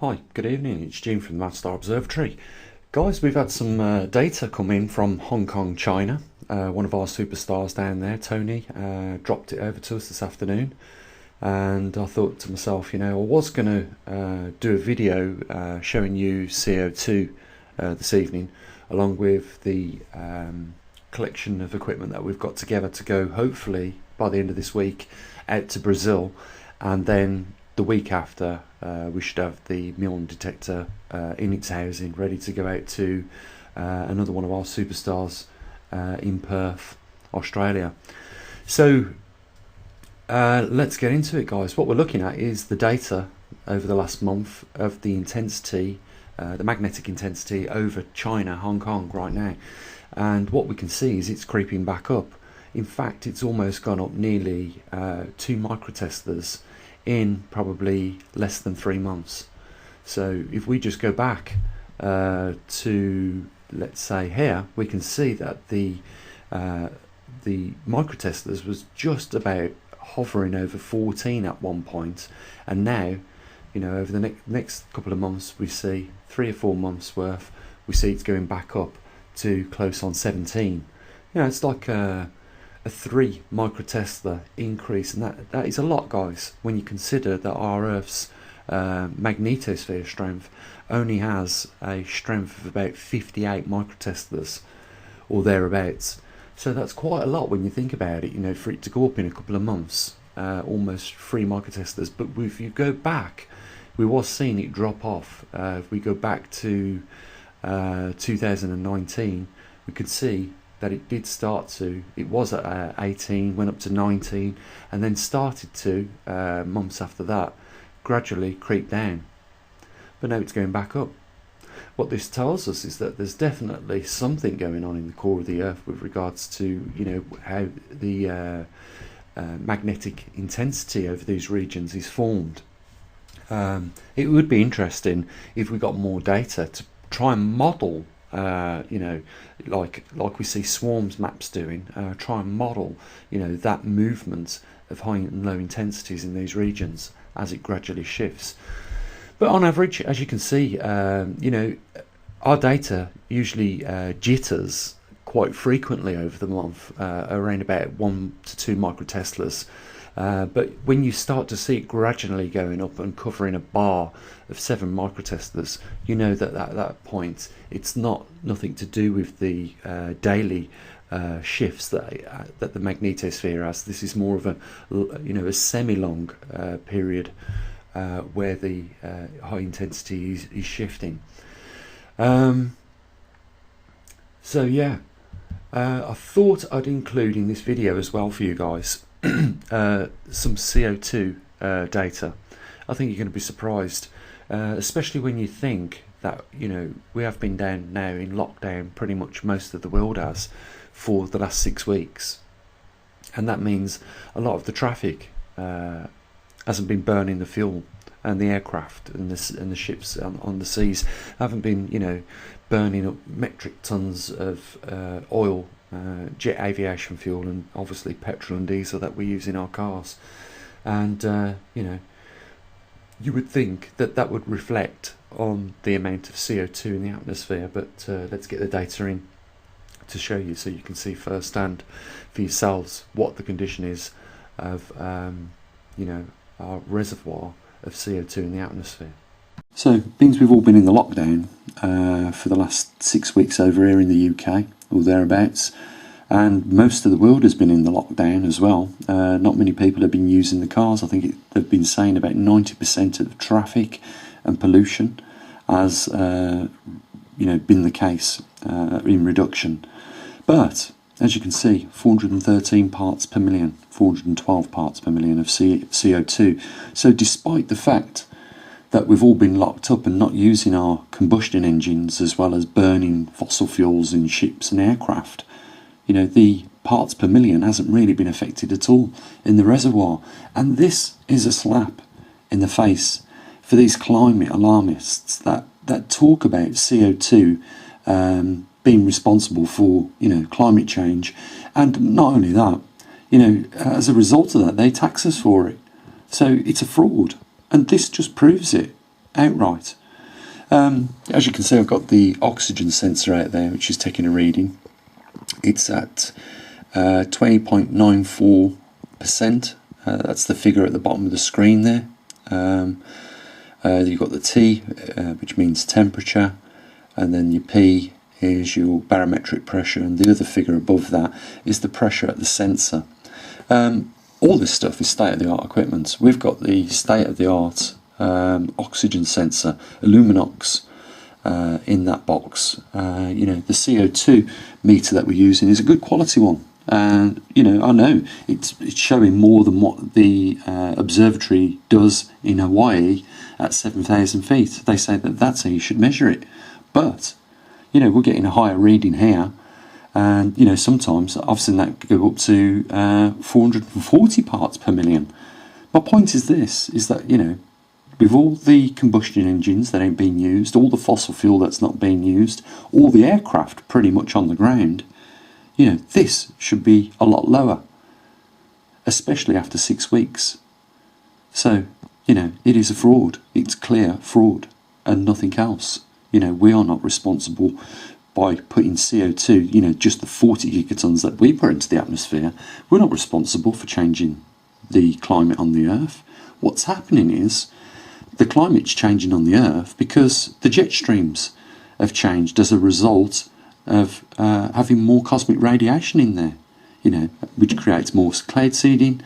Hi, good evening. It's Jim from the maverickstar Observatory. Guys, we've had some data come in from Hong Kong, China. One of our superstars down there, Tony, dropped it over to us this afternoon. And I thought to myself, I was going to do a video showing you CO2 this evening, along with the collection of equipment that we've got together to go, hopefully, by the end of this week, out to Brazil. And then the week after, we should have the Mule Detector in its housing, ready to go out to another one of our superstars in Perth, Australia. So let's get into it, guys. What we're looking at is the data over the last month of the intensity, the magnetic intensity over China, Hong Kong right now. And what we can see is it's creeping back up. In fact, it's almost gone up nearly 2 microteslers in probably less than 3 months. So if we just go back to, let's say here, we can see that the microteslers was just about hovering over 14 at one point, and now, over the next couple of months, we see 3 or 4 months worth, we see it's going back up to close on 17. It's like a 3 microtesla increase, and that is a lot, guys, when you consider that our Earth's magnetosphere strength only has a strength of about 58 microteslers or thereabouts. So that's quite a lot when you think about it, for it to go up in a couple of months, almost 3 microteslers. But if you go back, we was seeing it drop off. If we go back to 2019, we could see that it did start to, it was at 18, went up to 19, and then started to, months after that, gradually creep down. But now it's going back up. What this tells us is that there's definitely something going on in the core of the Earth with regards to, how the magnetic intensity over these regions is formed. It would be interesting if we got more data to try and model, like we see swarms maps doing, try and model, that movement of high and low intensities in these regions as it gradually shifts. But on average, as you can see, our data usually jitters quite frequently over the month, around about 1 to 2 microteslers. But when you start to see it gradually going up and covering a bar of 7 microteslers, that at that point it's nothing to do with the daily shifts that the magnetosphere has. This is more of a semi-long period where the high intensity is shifting. So yeah, I thought I'd include in this video as well for you guys some CO2 data. I think you're going to be surprised, especially when you think that we have been down now in lockdown, pretty much most of the world has, for the last 6 weeks, and that means a lot of the traffic hasn't been burning the fuel, and the aircraft and the ships on the seas haven't been burning up metric tons of oil, jet aviation fuel, and obviously petrol and diesel that we use in our cars. And you would think that would reflect on the amount of CO2 in the atmosphere, but let's get the data in to show you, so you can see firsthand for yourselves what the condition is of our reservoir of CO2 in the atmosphere. So, being we've all been in the lockdown for the last 6 weeks over here in the UK or thereabouts, and most of the world has been in the lockdown as well. Not many people have been using the cars. I think they've been saying about 90% of the traffic and pollution has been the case in reduction. But as you can see, 413 parts per million, 412 parts per million of CO2. So despite the fact that we've all been locked up and not using our combustion engines, as well as burning fossil fuels in ships and aircraft, the parts per million hasn't really been affected at all in the reservoir. And this is a slap in the face for these climate alarmists that talk about CO2 being responsible for climate change. And not only that, as a result of that, they tax us for it. So it's a fraud, and this just proves it. outright. As you can see, I've got the oxygen sensor out there, which is taking a reading. It's at 20.94%. That's the figure at the bottom of the screen there. You've got the T, which means temperature, and then your P is your barometric pressure, and the other figure above that is the pressure at the sensor. All this stuff is state-of-the-art equipment. We've got the state-of-the-art oxygen sensor, Illuminox, in that box. The CO2 meter that we're using is a good quality one. And I know it's showing more than what the observatory does in Hawaii at 7,000 feet. They say that that's how you should measure it. But we're getting a higher reading here, and sometimes I've seen that go up to 440 parts per million. My point is this: is that with all the combustion engines that ain't being used, all the fossil fuel that's not being used, all the aircraft pretty much on the ground, this should be a lot lower, especially after 6 weeks. So, it is a fraud. It's clear fraud and nothing else. We are not responsible by putting CO2, just the 40 gigatons that we put into the atmosphere. We're not responsible for changing the climate on the Earth. What's happening is the climate's changing on the Earth because the jet streams have changed as a result of having more cosmic radiation in there, which creates more cloud seeding,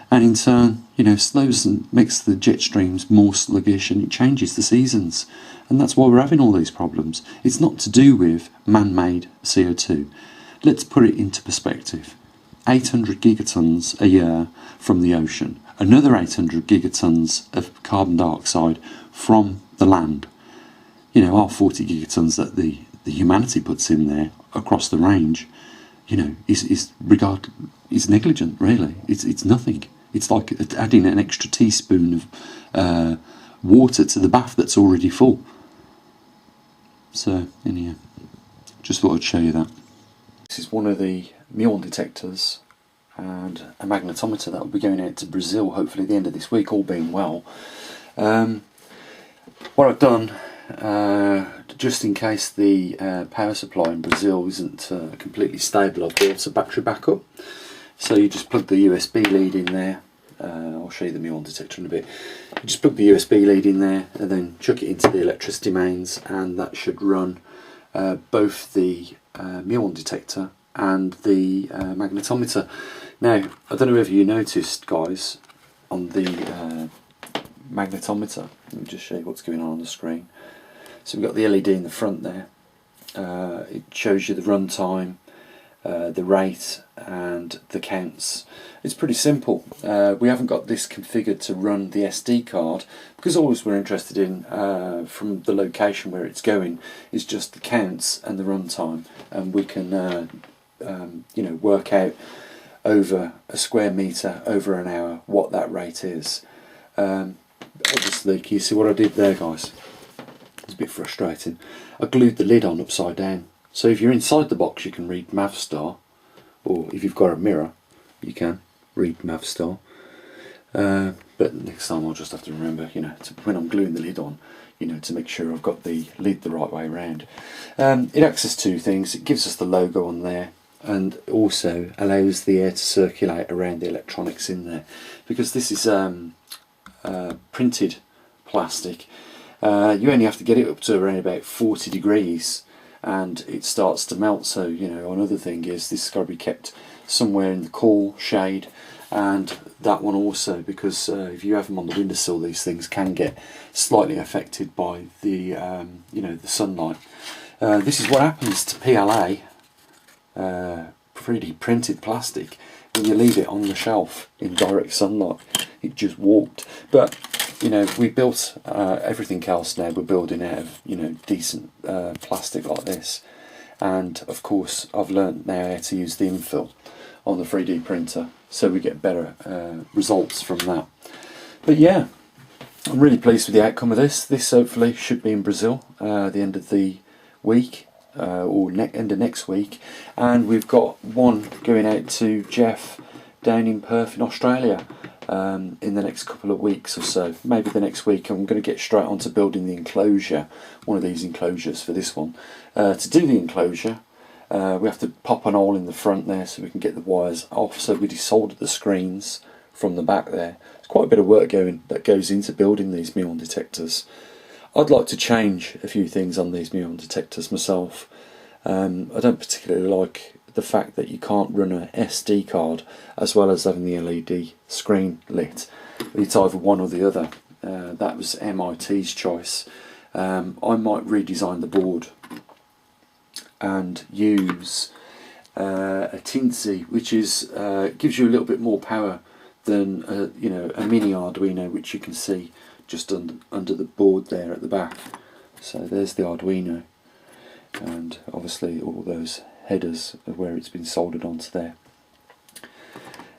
and in turn, slows and makes the jet streams more sluggish, and it changes the seasons. And that's why we're having all these problems. It's not to do with man-made CO2. Let's put it into perspective. 800 gigatons a year from the ocean, another 800 gigatons of carbon dioxide from the land. Our 40 gigatons that the humanity puts in there across the range, is negligent, really. It's nothing. It's like adding an extra teaspoon of water to the bath that's already full. So, anyhow, just thought I'd show you that. This is one of the Mule detectors and a magnetometer that will be going out to Brazil hopefully at the end of this week, all being well. What I've done, just in case the power supply in Brazil isn't completely stable, I've built a battery backup. So you just plug the USB lead in there. I'll show you the Mule detector in a bit. You just plug the USB lead in there and then chuck it into the electricity mains, and that should run both the Mule detector and the magnetometer. Now, I don't know if you noticed, guys, on the magnetometer, let me just show you what's going on the screen. So we've got the LED in the front there. It shows you the run time, the rate and the counts. It's pretty simple. We haven't got this configured to run the SD card because all we're interested in from the location where it's going is just the counts and the run time, and we can work out over a square metre over an hour what that rate is. Obviously, can you see what I did there, guys? It's a bit frustrating. I glued the lid on upside down. So if you're inside the box you can read maverickstar, or if you've got a mirror you can read maverickstar. But next time I'll just have to remember, when I'm gluing the lid on, to make sure I've got the lid the right way around. It acts as two things. It gives us the logo on there, and also allows the air to circulate around the electronics in there, because this is printed plastic. You only have to get it up to around about 40 degrees and it starts to melt. So another thing is this has got to be kept somewhere in the cool shade, and that one also, because if you have them on the windowsill, these things can get slightly affected by the the sunlight. This is what happens to PLA, 3D printed plastic, when you leave it on the shelf in direct sunlight. It just warped. But we built everything else now. We're building out of decent plastic like this, and of course I've learnt now how to use the infill on the 3D printer, so we get better results from that. But yeah, I'm really pleased with the outcome of this. This hopefully should be in Brazil the end of the week, or end of next week, and we've got one going out to Jeff down in Perth in Australia in the next couple of weeks or so. Maybe the next week I'm going to get straight on to building the enclosure, one of these enclosures for this one. To do the enclosure, we have to pop an hole in the front there so we can get the wires off, so we desoldered the screens from the back there. It's quite a bit of work that goes into building these Mule detectors. I'd like to change a few things on these Mule detectors myself. I don't particularly like the fact that you can't run an SD card as well as having the LED screen lit. It's either one or the other. That was MIT's choice. I might redesign the board and use a Tinsy, which is gives you a little bit more power than a mini Arduino, which you can see just under the board there at the back. So there's the Arduino, and obviously all those headers of where it's been soldered onto there.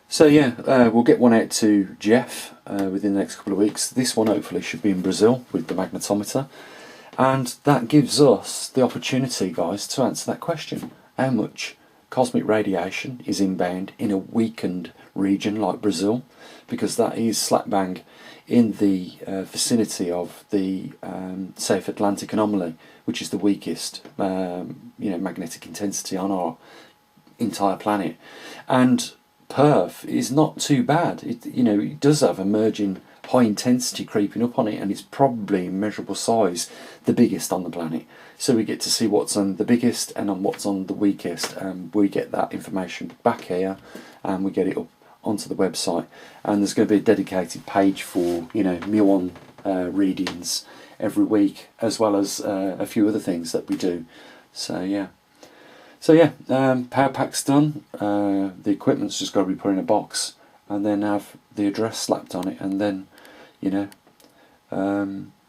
So yeah, we'll get one out to Jeff within the next couple of weeks. This one hopefully should be in Brazil with the magnetometer, and that gives us the opportunity, guys, to answer that question: how much cosmic radiation is inbound in a weakened region like Brazil, because that is slap bang in the vicinity of the South Atlantic anomaly, which is the weakest magnetic intensity on our entire planet. And Perth is not too bad. It does have emerging high intensity creeping up on it, and it's probably in measurable size the biggest on the planet. So we get to see what's on the biggest and on what's on the weakest. We get that information back here, and we get it up onto the website. And there's going to be a dedicated page for muon readings every week, as well as a few other things that we do. So yeah. Power pack's done. The equipment's just got to be put in a box, and then have the address slapped on it, and then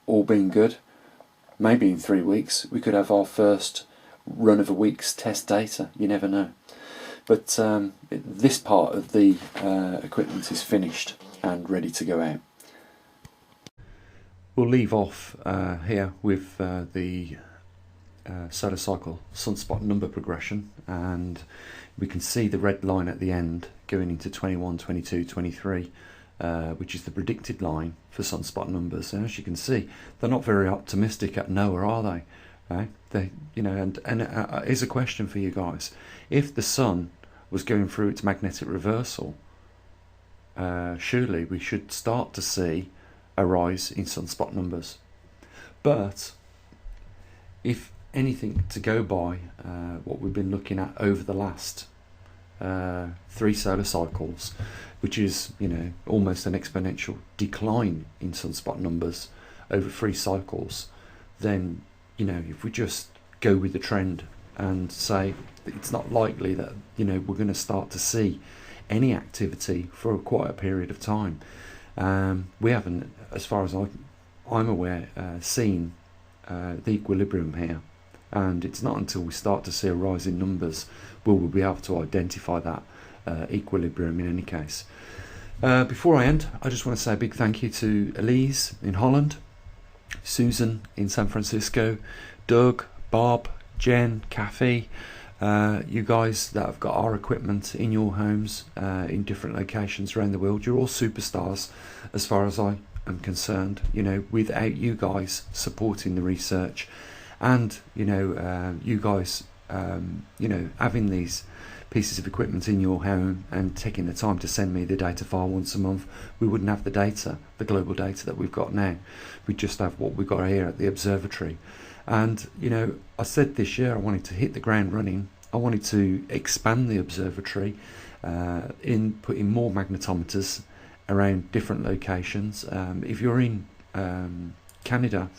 all being good, maybe in 3 weeks we could have our first run of a week's test data. You never know. But this part of the equipment is finished and ready to go out. We'll leave off here with the solar cycle sunspot number progression, and we can see the red line at the end going into 21, 22, 23, which is the predicted line for sunspot numbers. And as you can see, they're not very optimistic at NOAA, are they? Right? Here's a question for you guys: if the sun was going through its magnetic reversal, surely we should start to see a rise in sunspot numbers. But if anything to go by what we've been looking at over the last 3 solar cycles, which is almost an exponential decline in sunspot numbers over 3 cycles, then if we just go with the trend and say it's not likely that we're going to start to see any activity for quite a period of time. We haven't, as far as I'm aware, seen the equilibrium here, and it's not until we start to see a rise in numbers will we be able to identify that equilibrium in any case. Before I end, I just want to say a big thank you to Elise in Holland, Susan in San Francisco, Doug, Bob, Jen, Kathy, you guys that have got our equipment in your homes in different locations around the world. You're all superstars as far as I am concerned. Without you guys supporting the research, and you guys having these pieces of equipment in your home and taking the time to send me the data file once a month, we wouldn't have the data, the global data that we've got now. We'd just have what we've got here at the observatory. And I said this year I wanted to hit the ground running. I wanted to expand the observatory in putting more magnetometers around different locations. If you're in Canada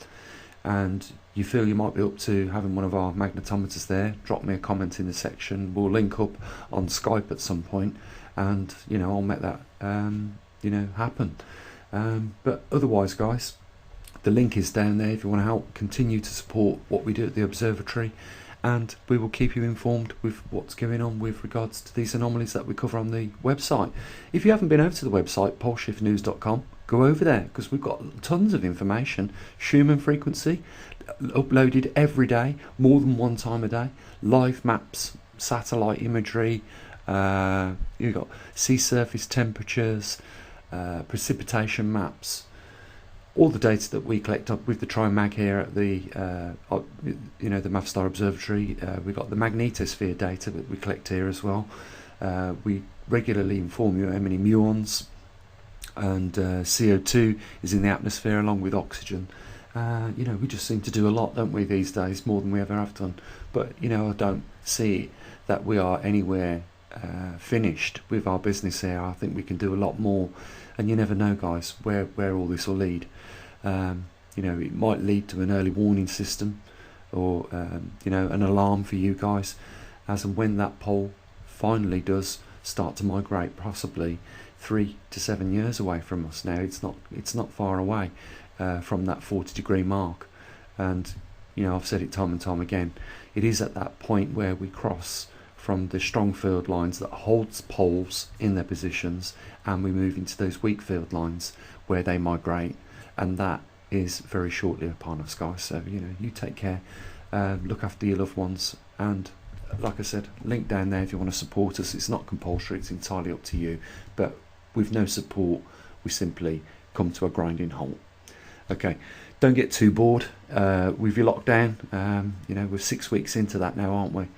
and you feel you might be up to having one of our magnetometers there, drop me a comment in the section. We'll link up on Skype at some point, and I'll make that happen. But otherwise, guys, the link is down there if you want to help continue to support what we do at the observatory, and we will keep you informed with what's going on with regards to these anomalies that we cover on the website. If you haven't been over to the website, poleshiftnews.com, go over there, because we've got tons of information. Schumann frequency uploaded every day, more than one time a day, live maps, satellite imagery, you've got sea surface temperatures, precipitation maps, all the data that we collect up with the TriMag here at the the maverickstar observatory. We've got the magnetosphere data that we collect here as well. We regularly inform you how many muons and CO2 is in the atmosphere along with oxygen. We just seem to do a lot, don't we, these days, more than we ever have done. But I don't see that we are anywhere finished with our business here. I think we can do a lot more, and you never know, guys, where all this will lead. It might lead to an early warning system, or an alarm for you guys, as and when that pole finally does start to migrate, possibly 3 to 7 years away from us. Now it's not far away from that 40-degree mark, and I've said it time and time again, it is at that point where we cross from the strong field lines that holds poles in their positions, and we move into those weak field lines where they migrate, and that is very shortly upon us, guys. So you take care, look after your loved ones, and like I said, link down there if you want to support us. It's not compulsory, it's entirely up to you, but with no support we simply come to a grinding halt. Okay, don't get too bored with your lockdown. We're 6 weeks into that now, aren't we?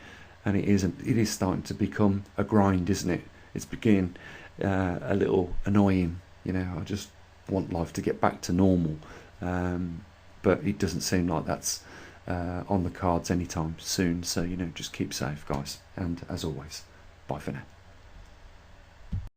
And it is starting to become a grind, isn't it? It's beginning a little annoying. I just want life to get back to normal, but it doesn't seem like that's on the cards anytime soon. So just keep safe, guys, and as always, bye for now.